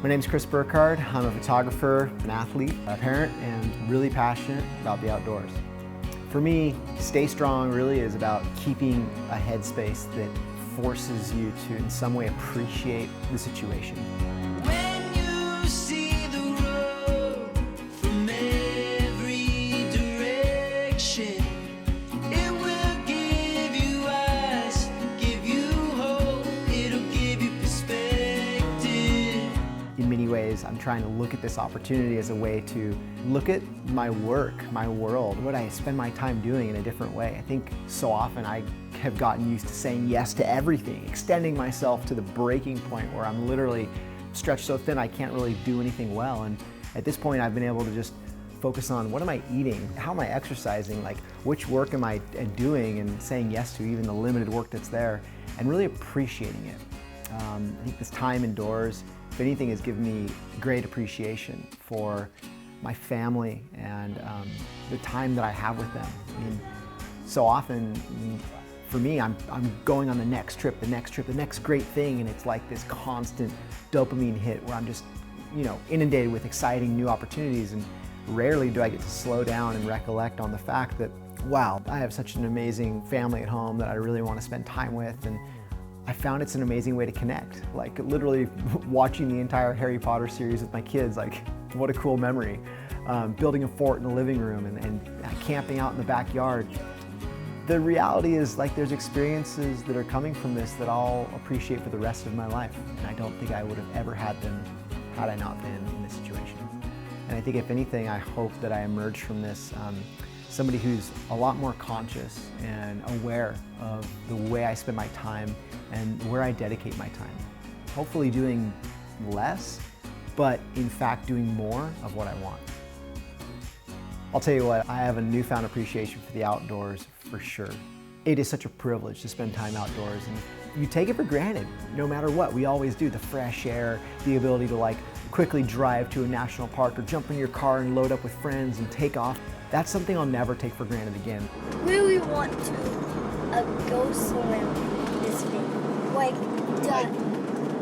My name's Chris Burkard. I'm a photographer, an athlete, a parent, and really passionate about the outdoors. For me, Stay Strong really is about keeping a headspace that forces you to, in some way, appreciate the situation. When you see the road from every direction, it will give you eyes, give you hope, it'll give you perspective. In many ways, I'm trying to look at this opportunity as a way to look at my work, my world, what I spend my time doing in a different way. I think so often I have gotten used to saying yes to everything, extending myself to the breaking point where I'm literally stretched so thin I can't really do anything well. And at this point, I've been able to just focus on what am I eating, how am I exercising, like which work am I doing, and saying yes to even the limited work that's there, and really appreciating it. I think this time indoors, if anything, has given me great appreciation for my family and the time that I have with them. I mean, so often, for me, I'm going on the next trip, the next great thing, and it's like this constant dopamine hit where I'm just, inundated with exciting new opportunities, and rarely do I get to slow down and recollect on the fact that, wow, I have such an amazing family at home that I really want to spend time with, and I found it's an amazing way to connect. Like literally watching the entire Harry Potter series with my kids, like what a cool memory. Building a fort in the living room and camping out in the backyard. The reality is, like, there's experiences that are coming from this that I'll appreciate for the rest of my life. And I don't think I would have ever had them had I not been in this situation. And I think if anything, I hope that I emerge from this somebody who's a lot more conscious and aware of the way I spend my time and where I dedicate my time. Hopefully doing less, but in fact doing more of what I want. I'll tell you what, I have a newfound appreciation for the outdoors, for sure. It is such a privilege to spend time outdoors, and you take it for granted, no matter what. We always do. The fresh air, the ability to quickly drive to a national park or jump in your car and load up with friends and take off. That's something I'll never take for granted again. Really want to go somewhere this big, like the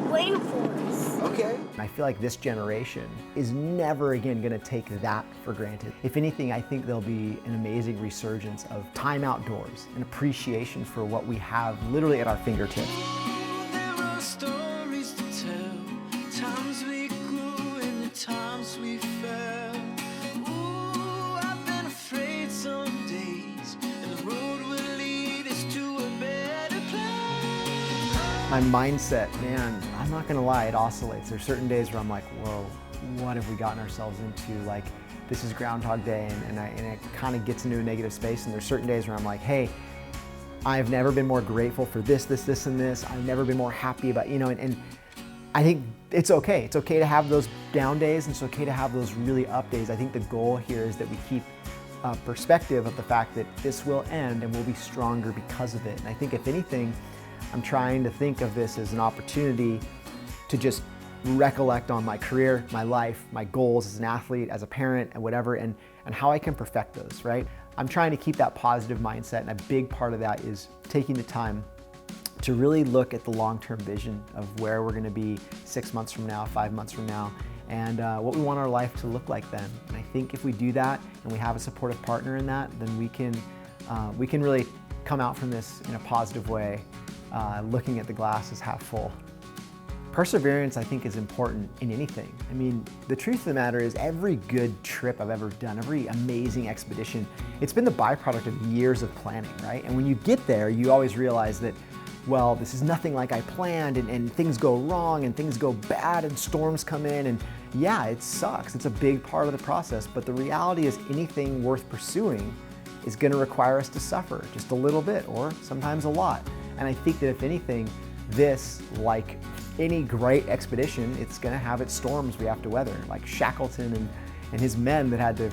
rainforest. Okay. I feel like this generation is never again going to take that for granted. If anything, I think there'll be an amazing resurgence of time outdoors, an appreciation for what we have literally at our fingertips. There are stories to tell, times we grew and the times we fell. Ooh, I've been afraid some days, and the road will lead us to a better place. My mindset, man, I'm not gonna lie, it oscillates. There's certain days where I'm like, whoa, what have we gotten ourselves into? Like, this is Groundhog Day, and it kind of gets into a negative space. And there's certain days where I'm like, hey, I've never been more grateful for this, and this. I've never been more happy about, and I think it's okay. It's okay to have those down days, and it's okay to have those really up days. I think the goal here is that we keep perspective of the fact that this will end and we'll be stronger because of it. And I think if anything, I'm trying to think of this as an opportunity to just recollect on my career, my life, my goals as an athlete, as a parent, and whatever, and how I can perfect those, right? I'm trying to keep that positive mindset, and a big part of that is taking the time to really look at the long-term vision of where we're gonna be 6 months from now, 5 months from now, and what we want our life to look like then. And I think if we do that, and we have a supportive partner in that, then we can really come out from this in a positive way, looking at the glass as half full. Perseverance, I think, is important in anything. I mean, the truth of the matter is every good trip I've ever done, every amazing expedition, it's been the byproduct of years of planning, right? And when you get there, you always realize that, well, this is nothing like I planned, and things go wrong and things go bad and storms come in, and yeah, it sucks. It's a big part of the process, but the reality is anything worth pursuing is gonna require us to suffer just a little bit, or sometimes a lot. And I think that if anything, this, like any great expedition, it's gonna have its storms we have to weather, like Shackleton and his men that had to,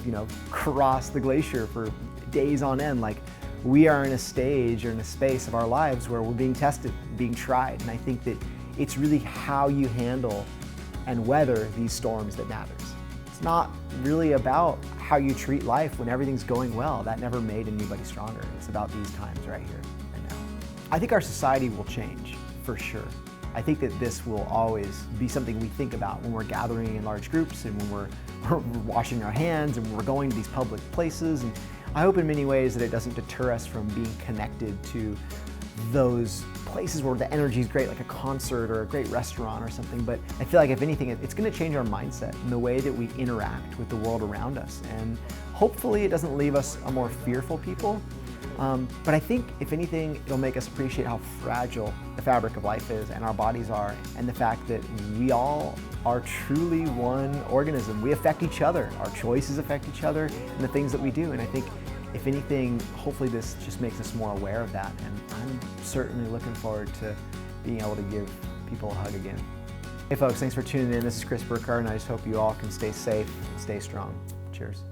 cross the glacier for days on end. Like, we are in a stage or in a space of our lives where we're being tested, being tried. And I think that it's really how you handle and weather these storms that matters. It's not really about how you treat life when everything's going well. That never made anybody stronger. It's about these times right here and now. I think our society will change, for sure. I think that this will always be something we think about when we're gathering in large groups and when we're washing our hands and when we're going to these public places. And I hope in many ways that it doesn't deter us from being connected to those places where the energy is great, like a concert or a great restaurant or something. But I feel like if anything, it's going to change our mindset and the way that we interact with the world around us. And hopefully it doesn't leave us a more fearful people. But I think, if anything, it'll make us appreciate how fragile the fabric of life is and our bodies are, and the fact that we all are truly one organism. We affect each other. Our choices affect each other and the things that we do. And I think, if anything, hopefully this just makes us more aware of that. And I'm certainly looking forward to being able to give people a hug again. Hey folks, thanks for tuning in. This is Chris Burkard, and I just hope you all can stay safe and stay strong. Cheers.